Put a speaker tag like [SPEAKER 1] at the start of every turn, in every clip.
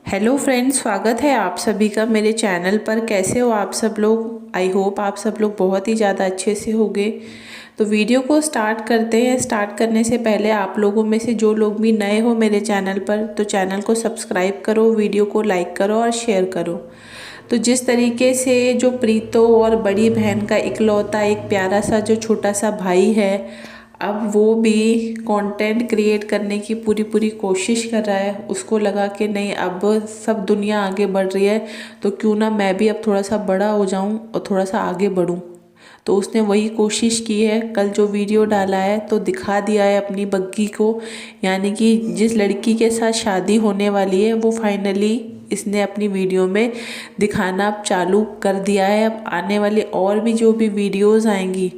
[SPEAKER 1] Hello friends, स्वागत है आप सभी का मेरे चैनल पर। कैसे हो आप सब लोग? आई होप आप सब लोग बहुत ही ज़्यादा अच्छे से होंगे। तो वीडियो को स्टार्ट करते हैं। स्टार्ट करने से पहले आप लोगों में से जो लोग भी नए हो मेरे चैनल पर, तो चैनल को सब्सक्राइब करो, वीडियो को लाइक करो और शेयर करो। तो जिस तरीके से जो प्रीतो और बड़ी बहन का इकलौता एक प्यारा सा जो छोटा सा भाई है, अब वो भी कंटेंट क्रिएट करने की पूरी पूरी कोशिश कर रहा है। उसको लगा कि नहीं, अब सब दुनिया आगे बढ़ रही है तो क्यों ना मैं भी अब थोड़ा सा बड़ा हो जाऊं और थोड़ा सा आगे बढ़ूं। तो उसने वही कोशिश की है। कल जो वीडियो डाला है तो दिखा दिया है अपनी बग्गी को, यानी कि जिस लड़की के साथ शादी होने वाली है वो फाइनली इसने अपनी वीडियो में दिखाना चालू कर दिया है। अब आने वाली और भी जो भी वीडियोस आएंगी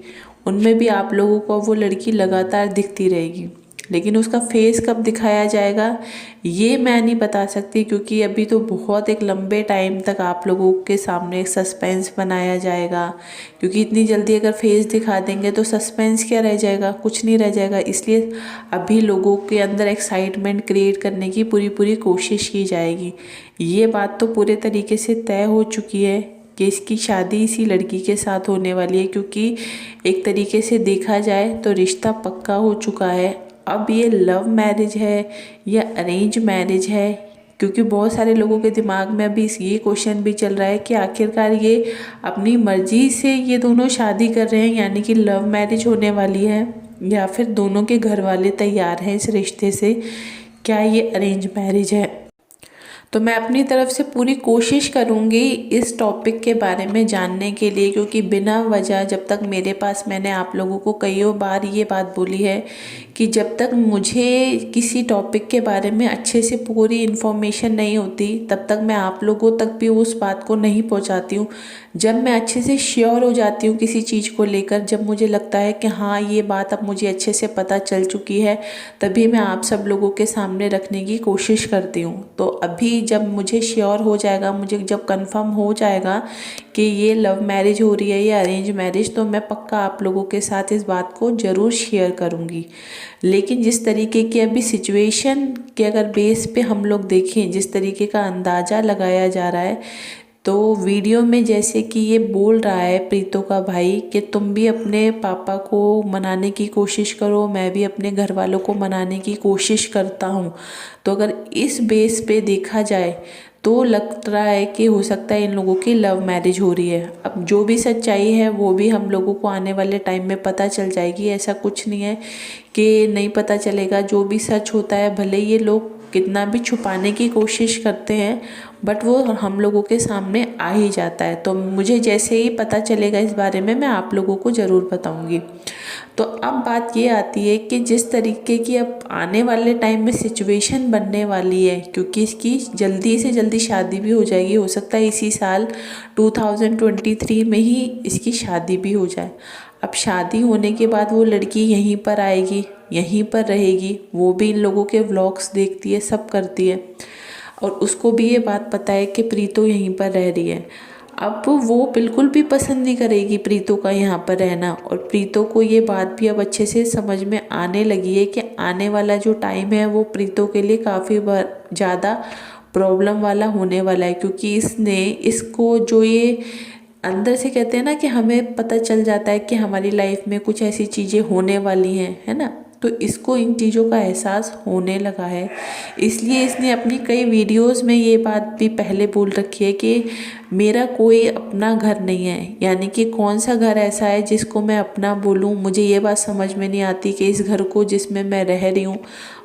[SPEAKER 1] उनमें भी आप लोगों को वो लड़की लगातार दिखती रहेगी। लेकिन उसका फेस कब दिखाया जाएगा ये मैं नहीं बता सकती, क्योंकि अभी तो बहुत एक लंबे टाइम तक आप लोगों के सामने एक सस्पेंस बनाया जाएगा। क्योंकि इतनी जल्दी अगर फेस दिखा देंगे तो सस्पेंस क्या रह जाएगा, कुछ नहीं रह जाएगा। इसलिए अभी लोगों के अंदर एक्साइटमेंट क्रिएट करने की पूरी पूरी कोशिश की जाएगी। ये बात तो पूरे तरीके से तय हो चुकी है कि इसकी शादी इसी लड़की के साथ होने वाली है, क्योंकि एक तरीके से देखा जाए तो रिश्ता पक्का हो चुका है। अब ये लव मैरिज है या अरेंज मैरिज है, क्योंकि बहुत सारे लोगों के दिमाग में अभी ये क्वेश्चन भी चल रहा है कि आखिरकार ये अपनी मर्जी से ये दोनों शादी कर रहे हैं, यानी कि लव मैरिज होने वाली है, या फिर दोनों के घर वाले तैयार हैं इस रिश्ते से, क्या ये अरेंज मैरिज है। तो मैं अपनी तरफ से पूरी कोशिश करूँगी इस टॉपिक के बारे में जानने के लिए, क्योंकि बिना वजह जब तक मेरे पास, मैंने आप लोगों को कईयों बार ये बात बोली है कि जब तक मुझे किसी टॉपिक के बारे में अच्छे से पूरी इन्फॉर्मेशन नहीं होती तब तक मैं आप लोगों तक भी उस बात को नहीं पहुंचाती हूँ। जब मैं अच्छे से श्योर हो जाती हूँ किसी चीज़ को लेकर, जब मुझे लगता है कि हाँ ये बात अब मुझे अच्छे से पता चल चुकी है, तभी मैं आप सब लोगों के सामने रखने की कोशिश करती हूँ। तो अभी जब मुझे श्योर हो जाएगा, मुझे जब कंफर्म हो जाएगा कि ये लव मैरिज हो रही है या अरेंज मैरिज, तो मैं पक्का आप लोगों के साथ इस बात को ज़रूर शेयर करूँगी। लेकिन जिस तरीके की अभी सिचुएशन के अगर बेस पे हम लोग देखें, जिस तरीके का अंदाज़ा लगाया जा रहा है, तो वीडियो में जैसे कि ये बोल रहा है प्रीतो का भाई कि तुम भी अपने पापा को मनाने की कोशिश करो, मैं भी अपने घर वालों को मनाने की कोशिश करता हूँ। तो अगर इस बेस पे देखा जाए तो लग रहा है कि हो सकता है इन लोगों की लव मैरिज हो रही है। अब जो भी सच्चाई है वो भी हम लोगों को आने वाले टाइम में पता चल जाएगी। ऐसा कुछ नहीं है कि नहीं पता चलेगा। जो भी सच होता है, भले ये लोग कितना भी छुपाने की कोशिश करते हैं, बट वो हम लोगों के सामने आ ही जाता है। तो मुझे जैसे ही पता चलेगा इस बारे में मैं आप लोगों को ज़रूर बताऊंगी। तो अब बात ये आती है कि जिस तरीके की अब आने वाले टाइम में सिचुएशन बनने वाली है, क्योंकि इसकी जल्दी से जल्दी शादी भी हो जाएगी। हो सकता है इसी साल 2023 में ही इसकी शादी भी हो जाए। अब शादी होने के बाद वो लड़की यहीं पर आएगी, यहीं पर रहेगी। वो भी इन लोगों के व्लॉग्स देखती है, सब करती है, और उसको भी ये बात पता है कि प्रीतो यहीं पर रह रही है। अब वो बिल्कुल भी पसंद नहीं करेगी प्रीतो का यहाँ पर रहना, और प्रीतो को ये बात भी अब अच्छे से समझ में आने लगी है कि आने वाला जो टाइम है वो प्रीतो के लिए काफ़ी ज़्यादा प्रॉब्लम वाला होने वाला है। क्योंकि इसने इसको जो ये अंदर से कहते हैं ना कि हमें पता चल जाता है कि हमारी लाइफ में कुछ ऐसी चीज़ें होने वाली हैं, है ना, तो इसको इन चीज़ों का एहसास होने लगा है। इसलिए इसने अपनी कई वीडियोस में ये बात भी पहले बोल रखी है कि मेरा कोई अपना घर नहीं है, यानी कि कौन सा घर ऐसा है जिसको मैं अपना बोलूँ। मुझे ये बात समझ में नहीं आती कि इस घर को जिसमें मैं रह रही हूँ,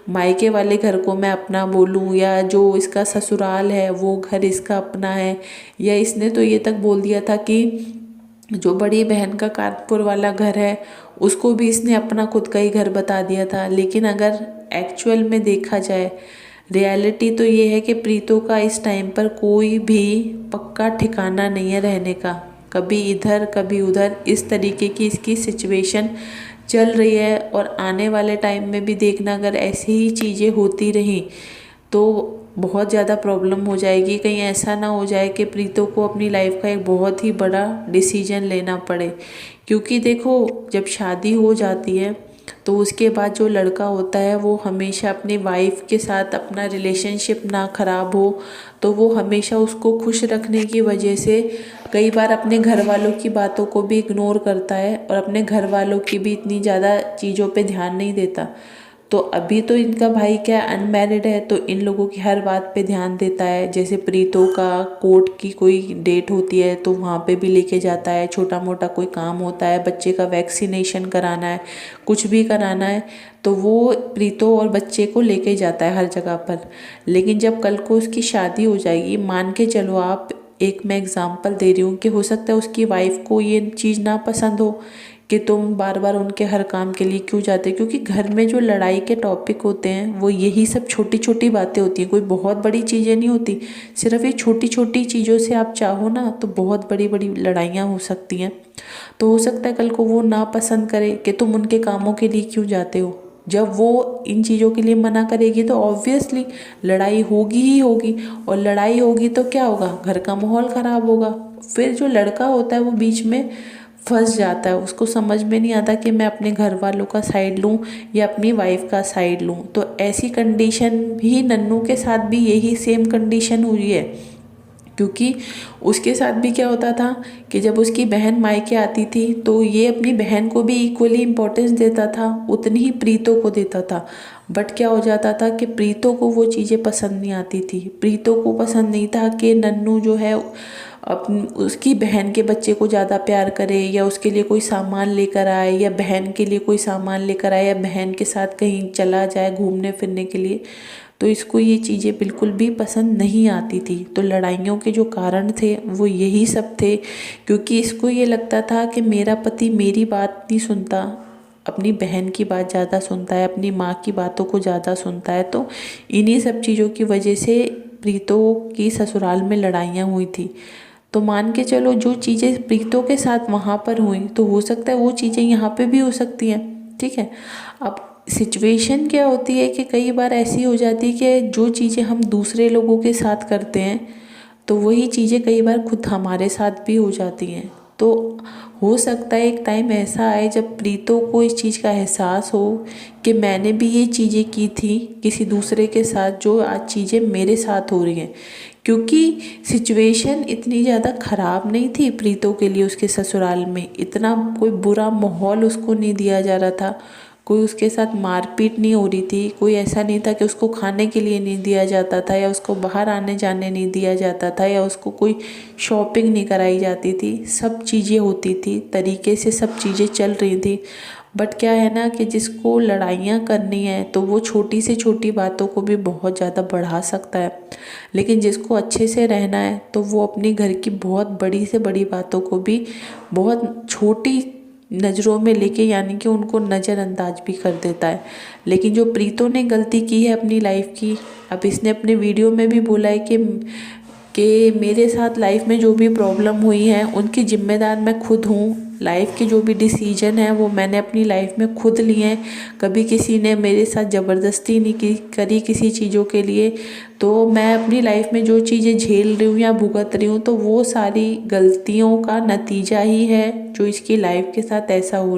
[SPEAKER 1] मायके वाले घर को मैं अपना बोलूँ, या जो इसका ससुराल है वो घर इसका अपना है। या इसने तो ये तक बोल दिया था कि जो बड़ी बहन का कानपुर वाला घर है उसको भी इसने अपना खुद का ही घर बता दिया था। लेकिन अगर एक्चुअल में देखा जाए, रियलिटी तो ये है कि प्रीतो का इस टाइम पर कोई भी पक्का ठिकाना नहीं है रहने का। कभी इधर कभी उधर, इस तरीके की इसकी सिचुएशन चल रही है। और आने वाले टाइम में भी देखना, अगर ऐसी ही चीज़ें होती रहीं तो बहुत ज़्यादा प्रॉब्लम हो जाएगी। कहीं ऐसा ना हो जाए कि प्रीतो को अपनी लाइफ का एक बहुत ही बड़ा डिसीजन लेना पड़े। क्योंकि देखो, जब शादी हो जाती है तो उसके बाद जो लड़का होता है वो हमेशा अपनी वाइफ के साथ अपना रिलेशनशिप ना ख़राब हो, तो वो हमेशा उसको खुश रखने की वजह से कई बार अपने घर वालों की बातों को भी इग्नोर करता है और अपने घर वालों की भी इतनी ज़्यादा चीज़ों पे ध्यान नहीं देता। तो अभी तो इनका भाई क्या अनमैरिड है, तो इन लोगों की हर बात पे ध्यान देता है। जैसे प्रीतों का कोर्ट की कोई डेट होती है तो वहाँ पे भी लेके जाता है, छोटा मोटा कोई काम होता है, बच्चे का वैक्सीनेशन कराना है, कुछ भी कराना है तो वो प्रीतो और बच्चे को लेके जाता है हर जगह पर। लेकिन जब कल को उसकी शादी हो जाएगी, मान के चलो आप, एक मैं एग्जांपल दे रही हूँ कि हो सकता है उसकी वाइफ को ये चीज़ ना पसंद हो कि तुम बार बार उनके हर काम के लिए क्यों जाते, क्योंकि घर में जो लड़ाई के टॉपिक होते हैं वो यही सब छोटी छोटी बातें होती हैं, कोई बहुत बड़ी चीज़ें नहीं होती। सिर्फ ये छोटी छोटी चीज़ों से आप चाहो ना तो बहुत बड़ी बड़ी लड़ाइयाँ हो सकती हैं। तो हो सकता है कल को वो ना पसंद करे कि तुम उनके कामों के लिए क्यों जाते हो। जब वो इन चीज़ों के लिए मना करेगी तो ऑब्वियसली लड़ाई होगी ही होगी, और लड़ाई होगी तो क्या होगा, घर का माहौल ख़राब होगा। फिर जो लड़का होता है वो बीच में फंस जाता है, उसको समझ में नहीं आता कि मैं अपने घर वालों का साइड लूँ या अपनी वाइफ का साइड लूँ। तो ऐसी कंडीशन भी नन्नू के साथ भी यही सेम कंडीशन हुई है, क्योंकि उसके साथ भी क्या होता था कि जब उसकी बहन मायके आती थी तो ये अपनी बहन को भी इक्वली इम्पोर्टेंस देता था, उतनी ही प्रीतों को देता था। बट क्या हो जाता था कि प्रीतों को वो चीज़ें पसंद नहीं आती थी। प्रीतों को पसंद नहीं था कि नन्नू जो है उसकी बहन के बच्चे को ज़्यादा प्यार करे, या उसके लिए कोई सामान लेकर आए, या बहन के लिए कोई सामान लेकर आए, या बहन के साथ कहीं चला जाए घूमने फिरने के लिए। तो इसको ये चीज़ें बिल्कुल भी पसंद नहीं आती थी। तो लड़ाइयों के जो कारण थे वो यही सब थे, क्योंकि इसको ये लगता था कि मेरा पति मेरी बात नहीं सुनता, अपनी बहन की बात ज़्यादा सुनता है, अपनी माँ की बातों को ज़्यादा सुनता है। तो इन्हीं सब चीज़ों की वजह से प्रीतों की ससुराल में लड़ाइयाँ हुई थी। तो मान के चलो जो चीज़ें प्रीतों के साथ वहाँ पर हुई तो हो सकता है वो चीज़ें यहाँ पे भी हो सकती हैं, ठीक है। अब सिचुएशन क्या होती है कि कई बार ऐसी हो जाती है कि जो चीज़ें हम दूसरे लोगों के साथ करते हैं तो वही चीज़ें कई बार खुद हमारे साथ भी हो जाती हैं। तो हो सकता है एक टाइम ऐसा आए जब प्रीतों को इस चीज़ का एहसास हो कि मैंने भी ये चीज़ें की थी किसी दूसरे के साथ, जो आज चीज़ें मेरे साथ हो रही हैं। क्योंकि सिचुएशन इतनी ज़्यादा ख़राब नहीं थी प्रीतों के लिए, उसके ससुराल में इतना कोई बुरा माहौल उसको नहीं दिया जा रहा था, कोई उसके साथ मारपीट नहीं हो रही थी, कोई ऐसा नहीं था कि उसको खाने के लिए नहीं दिया जाता था, या उसको बाहर आने जाने नहीं दिया जाता था, या उसको कोई शॉपिंग नहीं कराई जाती थी। सब चीज़ें होती थी, तरीके से सब चीज़ें चल रही थी। बट क्या है ना कि जिसको लड़ाइयाँ करनी है तो वो छोटी से छोटी बातों को भी बहुत ज़्यादा बढ़ा सकता है, लेकिन जिसको अच्छे से रहना है तो वो अपनी घर की बहुत बड़ी से बड़ी बातों को भी बहुत छोटी नज़रों में लेके, यानी कि उनको नज़रअंदाज भी कर देता है। लेकिन जो प्रीतों ने गलती की है अपनी लाइफ की, अब इसने अपने वीडियो में भी बोला है कि मेरे साथ लाइफ में जो भी प्रॉब्लम हुई है उनकी जिम्मेदार मैं खुद हूँ। लाइफ के जो भी डिसीजन है वो मैंने अपनी लाइफ में खुद लिए हैं, कभी किसी ने मेरे साथ ज़बरदस्ती नहीं करी किसी चीज़ों के लिए। तो मैं अपनी लाइफ में जो चीज़ें झेल रही हूँ या भुगत रही हूँ तो वो सारी गलतियों का नतीजा ही है जो इसकी लाइफ के साथ ऐसा हो रहा है।